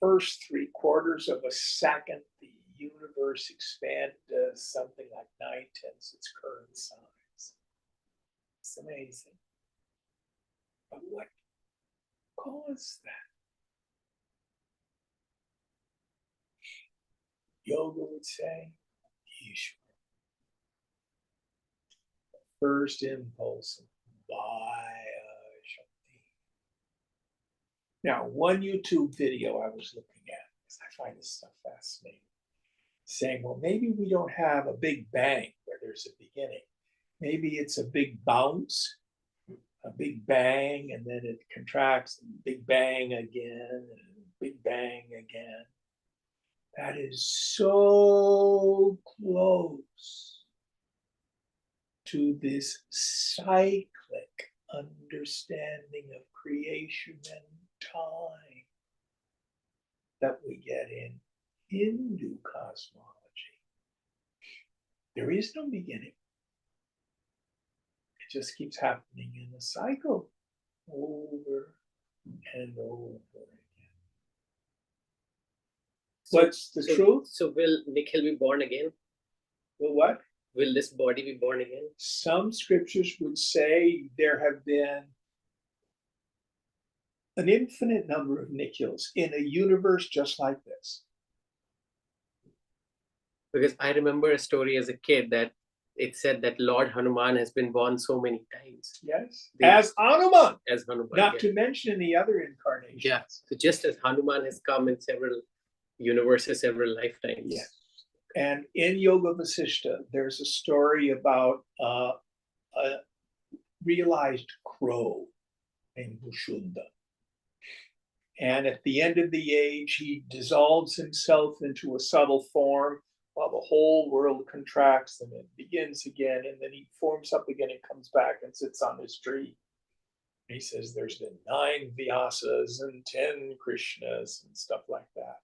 Speaker 1: first 3/4 of a second, the universe expanded to something like 9/10 its current size. It's amazing. But what caused that? Yoga would say, Ishvara. The first impulse of Vaya Shakti. Now, one YouTube video I was looking at, because I find this stuff fascinating, saying, well, maybe we don't have a big bang where there's a beginning. Maybe it's a big bounce, a big bang, and then it contracts, and big bang again, and big bang again. That is so close to this cyclic understanding of creation and time. that we get in Hindu cosmology. There is no beginning. It just keeps happening in a cycle over and over again. What's the truth?
Speaker 4: So will Nikhil be born again?
Speaker 1: Well, what?
Speaker 4: Will this body be born again?
Speaker 1: Some scriptures would say there have been an infinite number of Nikhils in a universe just like this.
Speaker 4: Because I remember a story as a kid that it said that Lord Hanuman has been born so many times
Speaker 1: Yes.
Speaker 4: The-
Speaker 1: As Hanuman,
Speaker 4: as Hanuman.
Speaker 1: not
Speaker 4: yeah.
Speaker 1: to mention the other incarnations.
Speaker 4: Yeah. So just as Hanuman has come in several universes, several lifetimes.
Speaker 1: Yes. And in Yoga Vasishta, there's a story about a realized crow named Bushunda. And at the end of the age, he dissolves himself into a subtle form while the whole world contracts and it begins again. And then he forms up again and comes back and sits on his tree. And he says there's been 9 Vyasas and 10 Krishnas and stuff like that.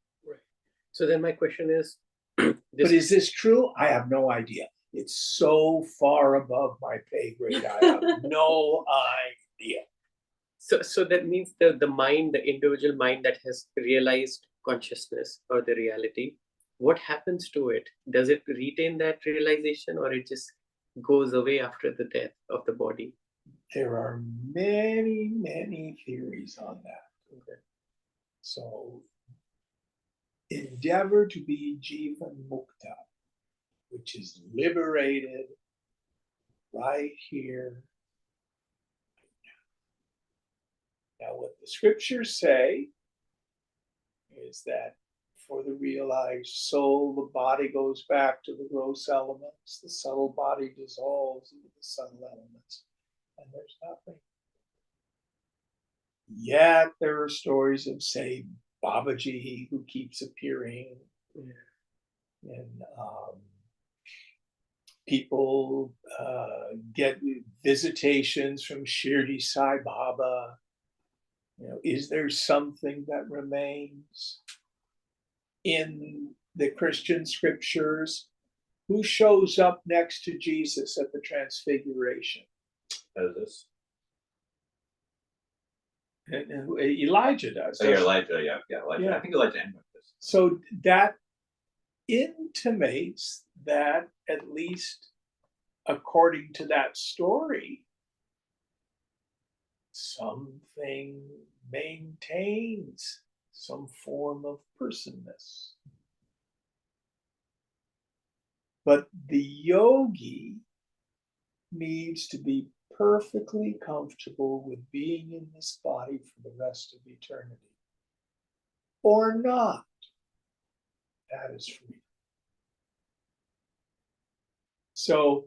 Speaker 4: So then my question is,
Speaker 1: But is this true? I have no idea. It's so far above my pay grade. I have no idea.
Speaker 4: so that means the mind, the individual mind that has realized consciousness or the reality, what happens to it? Does it retain that realization or it just goes away after the death of the body?
Speaker 1: There are many, many theories on that.
Speaker 4: Okay.
Speaker 1: So endeavor to be Jivan Mukta, which is liberated right here. Now, what the scriptures say is that for the realized soul, the body goes back to the gross elements, the subtle body dissolves into the subtle elements, and there's nothing. Yet there are stories of, say, Babaji, who keeps appearing, and people get visitations from Shirdi Sai Baba. You know, is there something that remains in the Christian scriptures? Who shows up next to Jesus at the Transfiguration?
Speaker 6: Moses.
Speaker 1: And Elijah does.
Speaker 6: Oh, yeah, Elijah. Yeah, Elijah.
Speaker 1: Yeah.
Speaker 6: I think Elijah and Moses.
Speaker 1: So that intimates that, at least according to that story, something maintains some form of personness. But the yogi needs to be perfectly comfortable with being in this body for the rest of eternity. Or not. That is free. So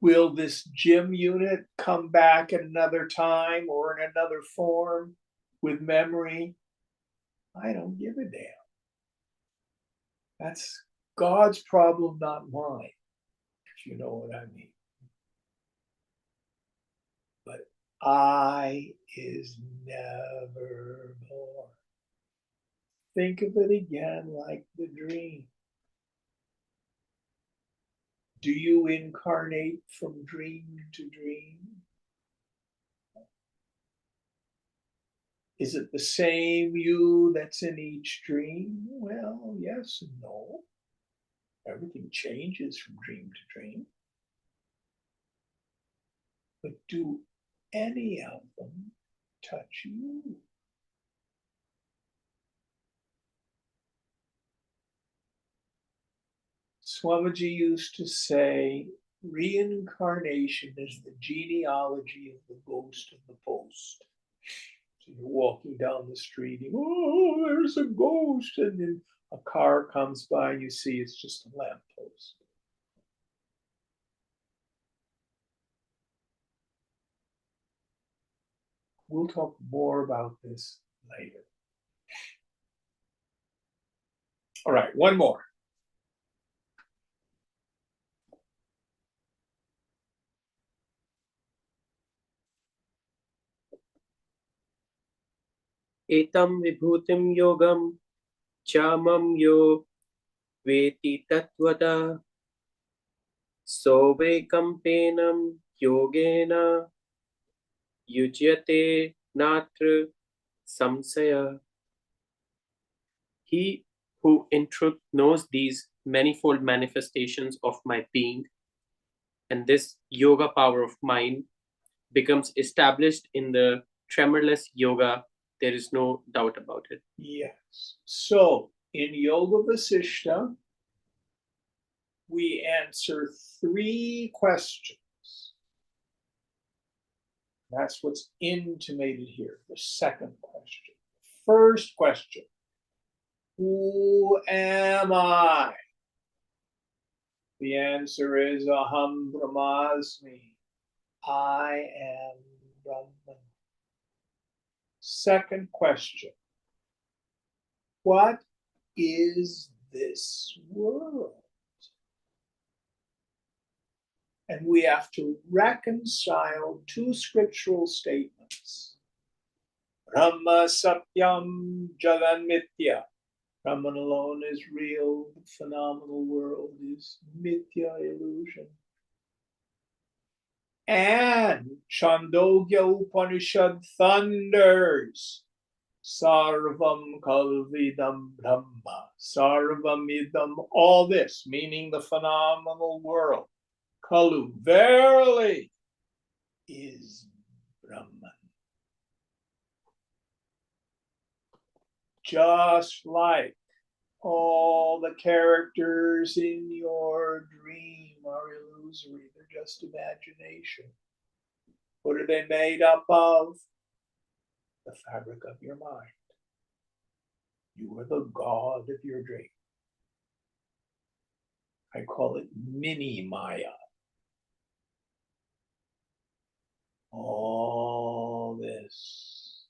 Speaker 1: will this gym unit come back at another time or in another form with memory? I don't give a damn. That's God's problem, not mine, if you know what I mean. But I is never born. Think of it again like the dream. Do you incarnate from dream to dream? Is it the same you that's in each dream? Well, yes and no. Everything changes from dream to dream. But do any of them touch you? Swamiji used to say, reincarnation is the genealogy of the ghost of the post. So you're walking down the street, and, oh, there's a ghost, and then a car comes by, and you see it's just a lamppost. We'll talk more about this later. All right, one more.
Speaker 4: Etam vibhutim yogam Chamam yo veti tatvata sovaikampenam yogena yujyate natra samsaya. He who in truth knows these manifold manifestations of my being and this yoga power of mine becomes established in the tremorless yoga, there is no doubt about it.
Speaker 1: Yes. So in Yoga Vasishta, we answer 3 questions. That's what's intimated here, the second question. First question, who am I? The answer is Aham Brahmasmi. I am Brahman. Second question, what is this world? And we have to reconcile 2 scriptural statements. Brahma Satyam Jagan Mithya. Brahman alone is real, the phenomenal world is Mithya, illusion. And Chandogya Upanishad thunders. Sarvam Kalvidam Brahma. Sarvam Idam, all this, meaning the phenomenal world. Kalu, verily, is Brahman. Just like all the characters in your dream are illusory, they're just imagination. What are they made up of? The fabric of your mind. You are the god of your dream. I call it mini Maya. All this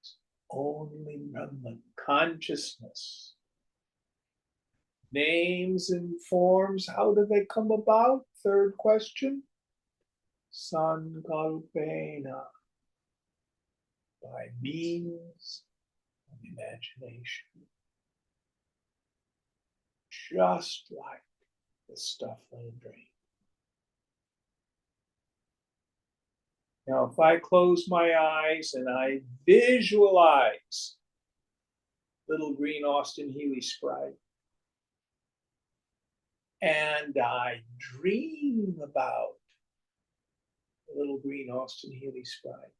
Speaker 1: is only Brahman consciousness. Names and forms, how do they come about? Third question. Sankalpena, by means of imagination. Just like the stuff in a dream. Now, if I close my eyes and I visualize little green Austin Healy sprite, and I dream about the little green Austin Healy sprite,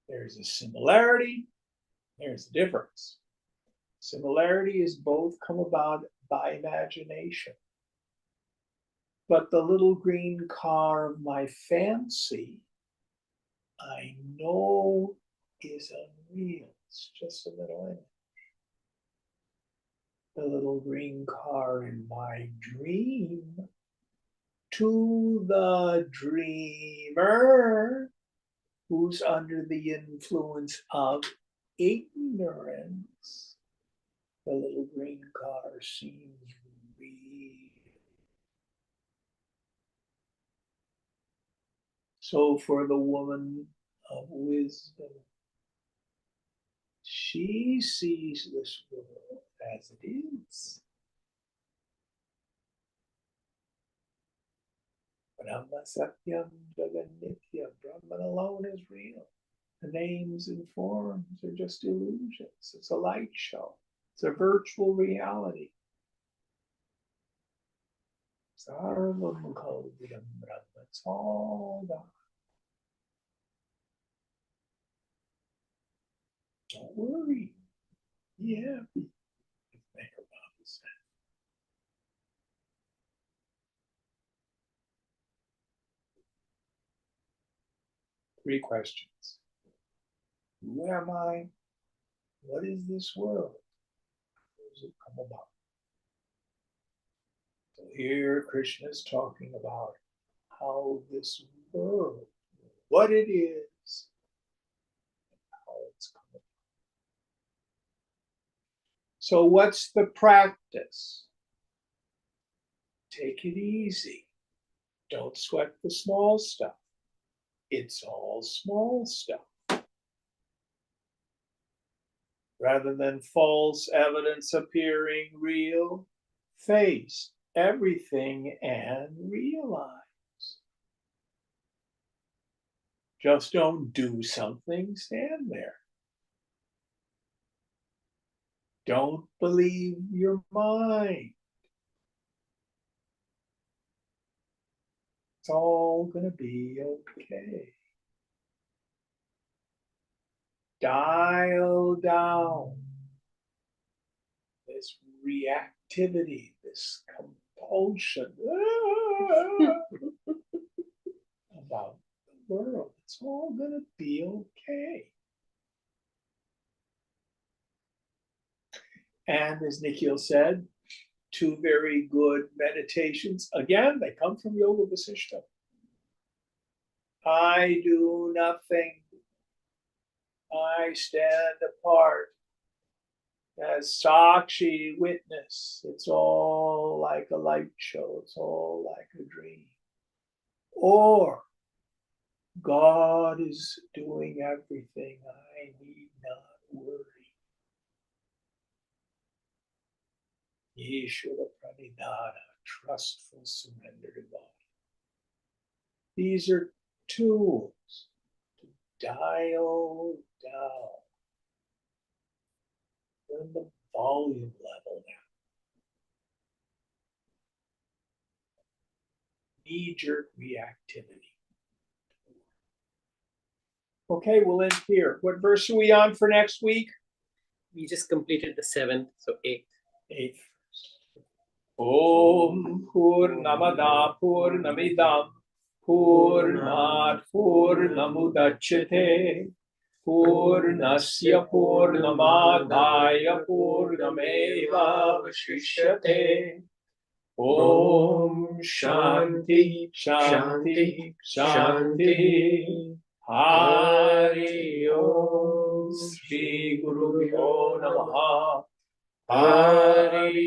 Speaker 1: there's a similarity, there's a difference. Similarity is both come about by imagination. But the little green car of my fancy, I know is unreal. It's just a little image. The little green car in my dream, to the dreamer who's under the influence of ignorance, the little green car seems real. So for the woman of wisdom, she sees this world as it is. Brahma Satyam Jagan Nitya. Brahman alone is real. The names and forms are just illusions. It's a light show. It's a virtual reality. Sarvam Kalvidam Brahma. It's all God. Don't worry. Be happy. Think about this. 3 questions. Who am I? What is this world? How does it come about? So here Krishna is talking about how this world, what it is, and how it's come about. So what's the practice? Take it easy. Don't sweat the small stuff. It's all small stuff. Rather than false evidence appearing real, face everything and realize. Just don't do something, stand there. Don't believe your mind. It's all going to be okay. Dial down this reactivity, this compulsion about the world. It's all going to be okay. And as Nikhil said, 2 very good meditations. Again, they come from Yoga Vasishta. I do nothing. I stand apart as Sakshi witness. It's all like a light show. It's all like a dream. Or God is doing everything. I need not worry. Yeshua Pranidhana, trustful surrender to God. These are tools to dial down. Turn the volume level down. Knee-jerk reactivity. Okay, we'll end here. What verse are we on for next week?
Speaker 4: We just completed the 7th, so 8th.
Speaker 1: 8th. Om Purnamada Purnamidam Purnat Purnamudachyate Purnasya Purnamadaya Purnameva Vashishyate. Om Shanti Shanti Shanti. Hari Om Shri Guru Namaha. Hari